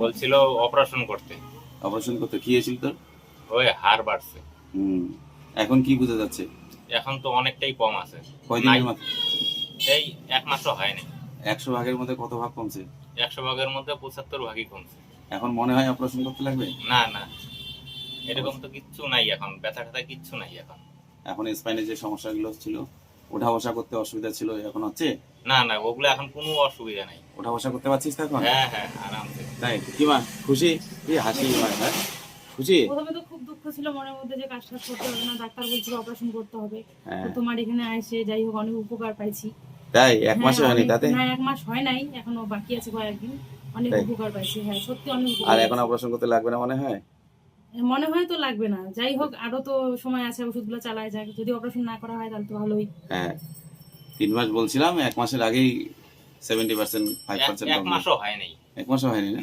বলছিল অপারেশন করতে। অপারেশন করতে কি হয়েছিল তোর? ওই হাড় বাড়ছে। এখন কি বোঝা যাচ্ছে? এখন তো অনেকটাই কম আছে। কয়দিনের মাথায়? এই 1 মাসও হয়নি। 100 ভাগের মধ্যে কত ভাগ কমছে? 100 ভাগের মধ্যে 75 ভাগই কমছে। এখন মনে হয় অপারেশন করতে লাগবে? না না, এরকম তো কিচ্ছু নাই এখন, ব্যথা ট্যাথা কিচ্ছু নাই এখন। এখন স্পাইনে যে সমস্যাগুলো ছিল, ওঠা বসা করতে অসুবিধা ছিল, এখন হচ্ছে? না না, ওগুলো এখন কোনো অসুবিধা নাই। ওঠা বসা করতে পারছিস তো এখন? হ্যাঁ হ্যাঁ, আরামসে। তাই কি মা খুশি? কি হাসি মা, হ্যাঁ খুশি? প্রথমে তো খুব দুঃখ ছিল মনের মধ্যে যে কাজটা করতে হবে না, ডাক্তার বলছিল অপারেশন করতে হবে। হ্যাঁ। তো তোমার এখানে এসে যাই হোক অনেক উপকার পাইছি। তাই 1 মাসও হ্যাঁ, হয়নি অনেক- তাতে? না 1 মাস হয় নাই, এখনো বাকি আছে কয়েকদিন। অনেক তাই? উপকার পাইছি, হ্যাঁ সত্যি অনেক উপকার আর এখন পাইছি। অপারেশন করতে লাগবে না মনে হয়? মনে হয় তো লাগবে না, যাই হোক আরো তো সময় আছে, ওষুধগুলো চালায় যাক, যদি অপারেশন না করা হয় তাহলে তো ভালোই। হ্যাঁ 3 মাস বলছিলাম, 1 মাসের আগেই 70% 5% 1 মাসও হয় নাই। 1 মাসও হয়নি না?